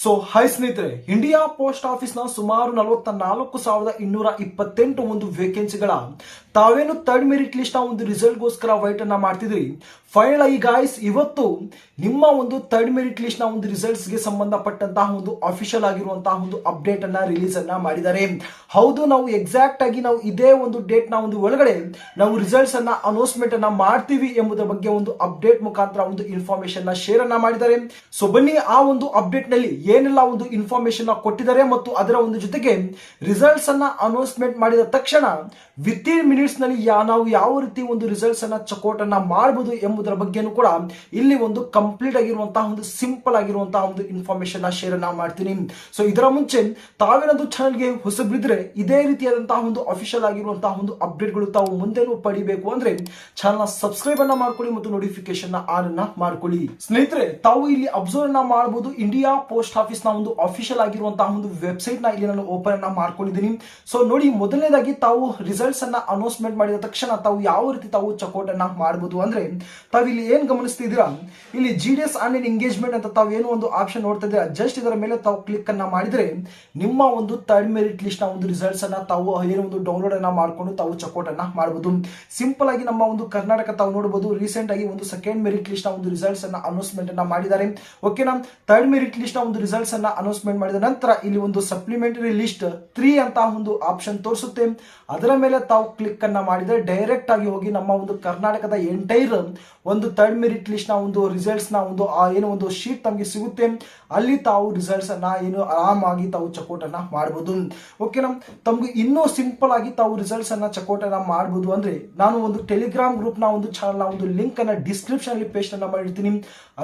So high ಸ್ನೇಹಿತರೆ, India post office ನ ಸುಮಾರು 44,228 ಒಂದು ವೇಕೆನ್ಸಿಗಳ ತಾವೇನು ಥರ್ಡ್ ಮೆರಿಟ್ ಲಿಸ್ಟ್ ನ ಒಂದು ರಿಸಲ್ಟ್ ಗೋಸ್ಕರ ವೈಟ್ ಅನ್ನ ಮಾಡ್ತಿದ್ರಿ. ಫೈನಲ್ ಆಗಿ ಗಾಯ್ಸ್, ಇವತ್ತು ನಿಮ್ಮ ಒಂದು ಥರ್ಡ್ ಮೆರಿಟ್ ಲಿಸ್ಟ್ ನ ಒಂದು ರಿಸಲ್ಟ್ಸ್ ಗೆ ಸಂಬಂಧಪಟ್ಟಂತಹ ಒಂದು ಅಫಿಷಿಯಲ್ ಆಗಿರುವಂತಹ ಒಂದು ಅಪ್ಡೇಟ್ ಅನ್ನ ರಿಲೀಸ್ ಅನ್ನ ಮಾಡಿದ್ದಾರೆ. ಹೌದು, ನಾವು ಎಕ್ಸಾಕ್ಟ್ ಆಗಿ ನಾವು ಇದೇ ಒಂದು ಡೇಟ್ ನ ಒಂದು ಒಳಗಡೆ ನಾವು ರಿಸಲ್ಟ್ಸ್ ಅನ್ನ ಅನೌನ್ಸ್ಮೆಂಟ್ ಅನ್ನ ಮಾಡ್ತೀವಿ ಎಂಬುದರ ಬಗ್ಗೆ ಒಂದು ಅಪ್ಡೇಟ್ ಮುಖಾಂತರ ಒಂದು ಇನ್ಫಾರ್ಮೇಶನ್ ನ ಶೇರ್ ಅನ್ನ ಮಾಡಿದ್ದಾರೆ. ಸೊ ಬನ್ನಿ, ಆ ಒಂದು ಅಪ್ಡೇಟ್ ನಲ್ಲಿ ಏನೆಲ್ಲ ಒಂದು ಇನ್ಫಾರ್ಮೇಶನ್ ಕೊಟ್ಟಿದ್ದಾರೆ ಮತ್ತು ಅದರ ಒಂದು ಜೊತೆಗೆ ರಿಸಲ್ಟ್ಸ್ ಅನ್ನ ಅನೌನ್ಸ್ಮೆಂಟ್ ಮಾಡಿದ ತಕ್ಷಣ ವಿತಿನ್ ಮಿನಿಟ್ಸ್ ನಲ್ಲಿ ನಾವು ಯಾವ ರೀತಿ ಒಂದು ರಿಸಲ್ಟ್ಸ್ ಅನ್ನ ಚಕೋಟ್ ಅನ್ನ ಮಾಡಬಹುದು ಎಂಬುದರ ಬಗ್ಗೆನೂ ಕೂಡ ಇಲ್ಲಿ ಒಂದು ಕಂಪ್ಲೀಟ್ ಆಗಿರುವಂತಹ ಒಂದು ಸಿಂಪಲ್ ಆಗಿರುವಂತಹ ಒಂದು ಇನ್ಫಾರ್ಮೇಶನ್ ಶೇರ್ ಅನ್ನ ಮಾಡ್ತೀನಿ. ಸೊ ಇದರ ಮುಂಚೆ ತಾವೇನಾದ್ರು ಚಾನಲ್ಗೆ ಹೊಸಬಿದ್ರೆ ಇದೇ ರೀತಿಯಾದಂತಹ ಒಂದು ಅಫಿಷಿಯಲ್ ಆಗಿರುವಂತಹ ಒಂದು ಅಪ್ಡೇಟ್ಗಳು ತಾವು ಮುಂದೆನೂ ಪಡಿಬೇಕು ಅಂದ್ರೆ ಚಾನಲ್ ಸಬ್ಸ್ಕ್ರೈಬ್ ಅನ್ನ ಮಾಡ್ಕೊಳ್ಳಿ ಮತ್ತು ನೋಟಿಫಿಕೇಶನ್ ಆನ್ ಅನ್ನ ಮಾಡ್ಕೊಳ್ಳಿ. ಸ್ನೇಹಿತರೆ, ತಾವು ಇಲ್ಲಿ ಅಬ್ಸರ್ವ್ ಅನ್ನ ಮಾಡಬಹುದು. ಇಂಡಿಯಾ ಪೋಸ್ಟ್ ಆಫೀಸ್ ನ ಒಂದು ಅಫಿಷಿಯಲ್ ಆಗಿರುವಂತಹ ಒಂದು ವೆಬ್ಸೈಟ್ ನ ಇಲ್ಲಿ ನಾನು ಓಪನ್ ಅನ್ನ ಮಾಡ್ಕೊಂಡಿದ್ದೀನಿ. ಸೊ ನೋಡಿ, ಮೊದಲನೇದಾಗಿ ತಾವು ರಿಸಲ್ಟ್ಸ್ ಅನ್ನ ಅನೌನ್ಸ್ಮೆಂಟ್ ಮಾಡಿದ ತಕ್ಷಣ ತಾವು ಯಾವ ರೀತಿ ತಾವು ಚಕೋಟ್ ಅನ್ನ ಮಾಡಬಹುದು ಅಂದ್ರೆ, ತಾವು ಇಲ್ಲಿ ಏನ್ ಗಮನಿಸ್ತಿದ್ದೀರಾ, ಇಲ್ಲಿ GDS ಆನ್ಲೈನ್ ಎಂಗೇಜ್ಮೆಂಟ್ ಅಂತ ತಾವು ಏನು ಒಂದು ಆಪ್ಷನ್ ನೋಡ್ತಾ ಇದ್ದೀರಾ, ಜಸ್ಟ್ ಇದರ ಮೇಲೆ ತಾವು ಕ್ಲಿಕ್ ಅನ್ನ ಮಾಡಿದ್ರೆ ನಿಮ್ಮ ಒಂದು ಥರ್ಡ್ ಮೆರಿಟ್ ಲಿಸ್ಟ್ ನ ಒಂದು ರಿಸಲ್ಟ್ಸ್ ಅನ್ನ ತಾವು ಏನೋ ಒಂದು ಡೌನ್ಲೋಡ್ ಅನ್ನ ಮಾಡ್ಕೊಂಡು ತಾವು ಚಕೋಟ್ ಅನ್ನ ಮಾಡಬಹುದು. ಸಿಂಪಲ್ ಆಗಿ ನಮ್ಮ ಒಂದು ಕರ್ನಾಟಕ ತಾವು ನೋಡಬಹುದು, ರೀಸೆಂಟ್ ಆಗಿ ಒಂದು ಸೆಕೆಂಡ್ ಮೆರಿಟ್ ಲಿಸ್ಟ್ ನ ಒಂದು ರಿಸಲ್ಟ್ಸ್ ಅನ್ನ ಅನೌನ್ಸ್ಮೆಂಟ್ ಅನ್ನ ಮಾಡಿದ್ದಾರೆ. ಓಕೆನಾ, ಥರ್ಡ್ ಮೆರಿಟ್ ಲಿಸ್ಟ್ ನ ಒಂದು ರಿಸಲ್ಟ್ಸ್ ಅನ್ನ ಅನೌನ್ಸ್ಮೆಂಟ್ ಮಾಡಿದ ನಂತರ ಇಲ್ಲಿ ಒಂದು ಸಪ್ಲಿಮೆಂಟರಿ ಲಿಸ್ಟ್ 3 ಅಂತ ಒಂದು ಆಪ್ಷನ್ ತೋರಿಸುತ್ತೆ. ಅದರ ಮೇಲೆ ತಾವು ಕ್ಲಿಕ್ ಅನ್ನ ಮಾಡಿದ್ರೆ ಡೈರೆಕ್ಟ್ ಆಗಿ ಹೋಗಿ ನಮ್ಮ ಒಂದು ಕರ್ನಾಟಕದ ಎಂಟೈರ್ ಒಂದು ಥರ್ಡ್ ಮೆರಿಟ್ ಲಿಸ್ಟ್ ನ ಒಂದು ರಿಸಲ್ಟ್ಸ್ ನ ಒಂದು ಏನೋ ಒಂದು ಶೀಟ್ ತಮಗೆ ಸಿಗುತ್ತೆ. ಅಲ್ಲಿ ತಾವು ರಿಸಲ್ಟ್ಸ್ ಅನ್ನ ಏನು ಆರಾಮಾಗಿ ತಾವು ಚಕೋಟ್ ಅನ್ನ ಮಾಡಬಹುದು. ಓಕೆನಾ, ತಮ್ಗೆ ಇನ್ನೂ ಸಿಂಪಲ್ ಆಗಿ ತಾವು ರಿಸಲ್ಟ್ಸ್ ಅನ್ನ ಚಕೋಟ್ ಅನ್ನ ಮಾಡಬಹುದು ಅಂದ್ರೆ ನಾನು ಒಂದು ಟೆಲಿಗ್ರಾಮ್ ಗ್ರೂಪ್ ನ ಒಂದು ಚಾನಲ್ ನ ಒಂದು ಲಿಂಕ್ ಅನ್ನ ಡಿಸ್ಕ್ರಿಪ್ಷನ್ ಅಲ್ಲಿ ಪೇಸ್ಟ್ ಅನ್ನ ಮಾಡಿರ್ತೀನಿ.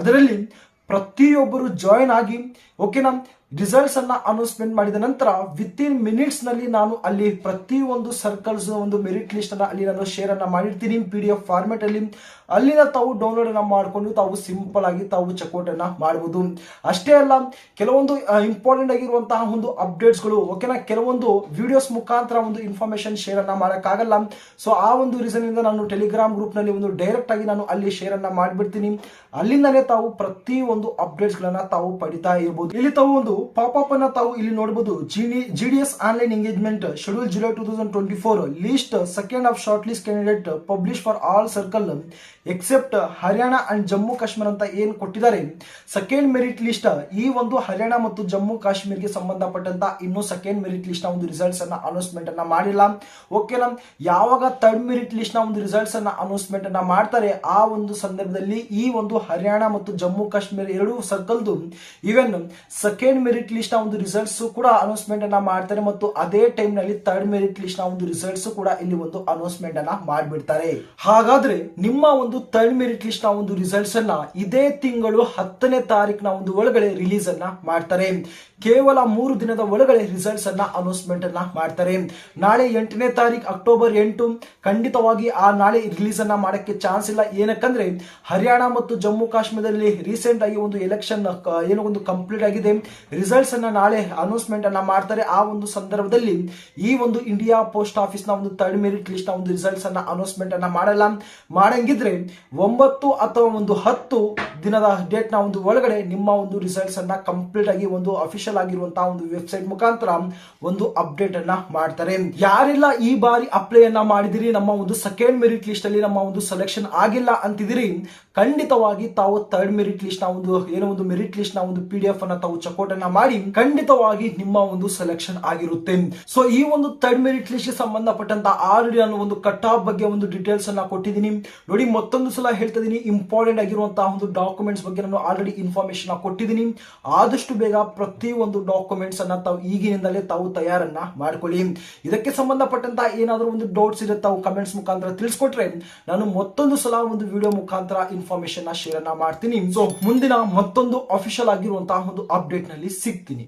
ಅದರಲ್ಲಿ ಪ್ರತಿಯೊಬ್ಬರು ಜಾಯಿನ್ ಆಗಿ, ಓಕೆನಾ, ರಿಸಲ್ಟ್ಸ್ ಅನ್ನ ಅನೌನ್ಸ್ಮೆಂಟ್ ಮಾಡಿದ ನಂತರ ವಿತಿನ್ ಮಿನಿಟ್ಸ್ ನಲ್ಲಿ ನಾನು ಅಲ್ಲಿ ಪ್ರತಿಯೊಂದು ಸರ್ಕಲ್ಸ್ ಒಂದು ಮೆರಿಟ್ ಲಿಸ್ಟ್ ಅನ್ನ ಅಲ್ಲಿ ನಾನು ಶೇರ್ ಅನ್ನ ಮಾಡಿರ್ತೀನಿ PDF ಫಾರ್ಮೆಟ್ ಅಲ್ಲಿ. ಅಲ್ಲಿನ ತಾವು ಡೌನ್ಲೋಡ್ ಅನ್ನ ಮಾಡಿಕೊಂಡು ತಾವು ಸಿಂಪಲ್ ಆಗಿ ತಾವು ಚೆಕ್ಔಟ್ ಅನ್ನ ಮಾಡಬಹುದು. ಅಷ್ಟೇ ಅಲ್ಲ, ಕೆಲವೊಂದು ಇಂಪಾರ್ಟೆಂಟ್ ಆಗಿರುವಂತಹ ಒಂದು ಅಪ್ಡೇಟ್ಸ್ ಗಳು, ಓಕೆನಾ, ಕೆಲವೊಂದು ವಿಡಿಯೋಸ್ ಮುಖಾಂತರ ಒಂದು ಇನ್ಫಾರ್ಮೇಶನ್ ಶೇರ್ ಅನ್ನ ಮಾಡಕ್ಕಾಗಲ್ಲ. ಸೊ ಆ ಒಂದು ರೀಸನ್ ಇಂದ ನಾನು ಟೆಲಿಗ್ರಾಮ್ ಗ್ರೂಪ್ ನಲ್ಲಿ ಒಂದು ಡೈರೆಕ್ಟ್ ಆಗಿ ನಾನು ಅಲ್ಲಿ ಶೇರ್ ಅನ್ನ ಮಾಡಿಬಿಡ್ತೀನಿ. ಅಲ್ಲಿಂದನೇ ತಾವು ಪ್ರತಿ ಒಂದು ಅಪ್ಡೇಟ್ಸ್ ಗಳನ್ನ ತಾವು ಪಡಿತಾ ಇರಬಹುದು. ಇಲ್ಲಿ ತಾವು ಒಂದು ಪಾಪ್ ಅನ್ನ ತಾವು ಇಲ್ಲಿ ನೋಡಬಹುದು. GDS online engagement schedule July 2024 list second of short list candidate publish for all circle except Haryana and Jammu Kashmir ಅಂತ ಏನ್ ಕೊಟ್ಟಿದ್ದಾರೆ. ಸೆಕೆಂಡ್ ಮೆರಿಟ್ ಲಿಸ್ಟ್ ಈ ಒಂದು ಹರಿಯಾಣ ಮತ್ತು ಜಮ್ಮು ಕಾಶ್ಮೀರ್ಗೆ ಸಂಬಂಧಪಟ್ಟಂತ ಇನ್ನು ಸೆಕೆಂಡ್ ಮೆರಿಟ್ ಲಿಸ್ಟ್ ನ ಒಂದು ರಿಸಲ್ಟ್ಸ್ ಅನ್ನ ಅನೌನ್ಸ್ಮೆಂಟ್ ಅನ್ನ ಮಾಡಿಲ್ಲ. ಓಕೆನಾ, ಯಾವಾಗ ಥರ್ಡ್ ಮೆರಿಟ್ ಲಿಸ್ಟ್ ನ ಒಂದು ರಿಸಲ್ಟ್ಸ್ ಅನ್ನ ಅನೌನ್ಸ್ಮೆಂಟ್ ಅನ್ನ ಮಾಡ್ತಾರೆ ಆ ಒಂದು ಸಂದರ್ಭದಲ್ಲಿ ಈ ಒಂದು ಹರಿಯಾಣ ಮತ್ತು ಜಮ್ಮು ಕಾಶ್ಮೀರ ಎರಡು ಸರ್ಕಲ್ದು ಈವನ್ ಸೆಕೆಂಡ್ ಮೆರಿಟ್ ಲಿಸ್ಟ್ ನ ಒಂದು ರಿಸಲ್ಟ್ಸ್ ಕೂಡ ಅನೌನ್ಸ್ಮೆಂಟ್ ಅನ್ನ ಮಾಡ್ತಾರೆ ಮತ್ತು ಅದೇ ಟೈಮ್ ನಲ್ಲಿ ಥರ್ಡ್ ಮೆರಿಟ್ ಲಿಸ್ಟ್ ನ ಒಂದು ರಿಸಲ್ಟ್ಸ್ ಕೂಡ ಇಲ್ಲಿ ಒಂದು ಅನೌನ್ಸ್ಮೆಂಟ್ ಅನ್ನ ಮಾಡ್ಬಿಡ್ತಾರೆ. ಹಾಗಾದ್ರೆ ನಿಮ್ಮ ಒಂದು ಥರ್ಡ್ ಮೆರಿಟ್ ಲಿಸ್ಟ್ ನ ಒಂದು ರಿಸಲ್ಟ್ಸ್ ಅನ್ನ ಇದೇ ತಿಂಗಳು 10ನೇ ತಾರೀಕಿನ ಒಂದು ಒಳಗಡೆ ರಿಲೀಸ್ ಅನ್ನ ಮಾಡ್ತಾರೆ. ಕೇವಲ 3 ದಿನದ ಒಳಗಡೆ ರಿಸಲ್ಟ್ಸ್ ಅನ್ನ ಅನೌನ್ಸ್ಮೆಂಟ್ ಅನ್ನ ಮಾಡ್ತಾರೆ. ನಾಳೆ 8ನೇ ತಾರೀಕು ಅಕ್ಟೋಬರ್ 8 ಖಂಡಿತವಾಗಿ ಆ ನಾಳೆ ರಿಲೀಸ್ ಅನ್ನ ಮಾಡಕ್ಕೆ ಚಾನ್ಸ್ ಇಲ್ಲ. ಏನಕ್ಕಂದ್ರೆ ಹರಿಯಾಣ ಮತ್ತು ಜಮ್ಮು ಕಾಶ್ಮೀರದಲ್ಲಿ ರೀಸೆಂಟ್ ಆಗಿ ಒಂದು ಎಲೆಕ್ಷನ್ ಏನೋ ಒಂದು ಕಂಪ್ಲೀಟ್ ಆಗಿದೆ. ರಿಸಲ್ಟ್ಸ್ ಅನ್ನ ನಾಳೆ ಅನೌನ್ಸ್ಮೆಂಟ್ ಅನ್ನ ಮಾಡ್ತಾರೆ. ಆ ಒಂದು ಸಂದರ್ಭದಲ್ಲಿ ಈ ಒಂದು ಇಂಡಿಯಾ ಪೋಸ್ಟ್ ಆಫೀಸ್ ನ ಒಂದು ಥರ್ಡ್ ಮೆರಿಟ್ ಲಿಸ್ಟ್ ನ ಒಂದು ರಿಸಲ್ಟ್ಸ್ ಅನ್ನ ಅನೌನ್ಸ್ಮೆಂಟ್ ಅನ್ನ ಮಾಡಲ್ಲ. ಮಾಡಂಗಿದ್ರೆ 9 ಅಥವಾ ಒಂದು 10 ದಿನದ ಡೇಟ್ ನ ಒಂದು ಒಳಗಡೆ ನಿಮ್ಮ ಒಂದು ರಿಸಲ್ಟ್ಸ್ ಅನ್ನ ಕಂಪ್ಲೀಟ್ ಆಗಿ ಒಂದು ಅಫಿಷಿಯಲ್ ಆಗಿರುವಂತಹ ಒಂದು ವೆಬ್ಸೈಟ್ ಮುಖಾಂತರ ಒಂದು ಅಪ್ಡೇಟ್ ಅನ್ನ ಮಾಡ್ತಾರೆ. ಯಾರೆಲ್ಲ ಈ ಬಾರಿ ಅಪ್ಲೈ ಅನ್ನ ಮಾಡಿದಿರಿ, ನಮ್ಮ ಒಂದು ಸೆಕೆಂಡ್ ಮೆರಿಟ್ ಲಿಸ್ಟ್ ಅಲ್ಲಿ ನಮ್ಮ ಒಂದು ಸೆಲೆಕ್ಷನ್ ಆಗಿಲ್ಲ ಅಂತಿದಿರಿ, ಖಂಡಿತವಾಗಿ ತಾವು ಥರ್ಡ್ ಮೆರಿಟ್ ಲಿಸ್ಟ್ ನ ಒಂದು ಏನೋ ಒಂದು ಮೆರಿಟ್ ಲಿಸ್ಟ್ ನ ಒಂದು PDF ಅನ್ನ ತಾವು ಚೆಕ್ಔಟ್ ಅನ್ನ ಮಾಡಿ ಖಂಡಿತವಾಗಿ ನಿಮ್ಮ ಒಂದು ಸೆಲೆಕ್ಷನ್ ಆಗಿರುತ್ತೆ. ಸೊ ಈ ಒಂದು ಥರ್ಡ್ ಮೆರಿಟ್ ಲಿಸ್ಟ್ ಸಂಬಂಧಪಟ್ಟಂತ ಆಲ್ರೆಡಿ ನಾನು ಒಂದು ಕಟ್ ಆಫ್ ಬಗ್ಗೆ ಒಂದು ಡೀಟೇಲ್ಸ್ ಅನ್ನ ಕೊಟ್ಟಿದ್ದೀನಿ. ನೋಡಿ, ಮತ್ತೊಂದು ಸಲ ಹೇಳ್ತಾ ಇದೀನಿ, ಇಂಪಾರ್ಟೆಂಟ್ ಆಗಿರುವಂತಹ ಒಂದು ಡಾಕ್ಯುಮೆಂಟ್ಸ್ ಬಗ್ಗೆ ನಾನು ಆಲ್ರೆಡಿ ಇನ್ಫಾರ್ಮೇಶನ್ ಕೊಟ್ಟಿದ್ದೀನಿ. ಆದಷ್ಟು ಬೇಗ ಪ್ರತಿ ಒಂದು ಡಾಕ್ಯುಮೆಂಟ್ಸ್ ಅನ್ನ ತಾವು ಈಗಿನಿಂದಲೇ ತಾವು ತಯಾರನ್ನ ಮಾಡ್ಕೊಳ್ಳಿ. ಇದಕ್ಕೆ ಸಂಬಂಧಪಟ್ಟಂತ ಏನಾದರೂ ಒಂದು ಡೌಟ್ಸ್ ಇದೆ ತಾವು ಕಮೆಂಟ್ಸ್ ಮುಖಾಂತರ ತಿಳಿಸ್ಕೊಟ್ರೆ ನಾನು ಮತ್ತೊಂದು ಸಲ ಒಂದು ವಿಡಿಯೋ ಮುಖಾಂತರ ಇನ್ಫಾರ್ಮೇಶನ್ ಶೇರ್ ಅನ್ನ ಮಾಡ್ತೀನಿ. ಸೊ ಮುಂದಿನ ಮತ್ತೊಂದು ಅಫಿಷಿಯಲ್ ಆಗಿರುವಂತಹ ಒಂದು ಅಪ್ಡೇಟ್ ನಲ್ಲಿ ಸಿಗ್ತೀನಿ.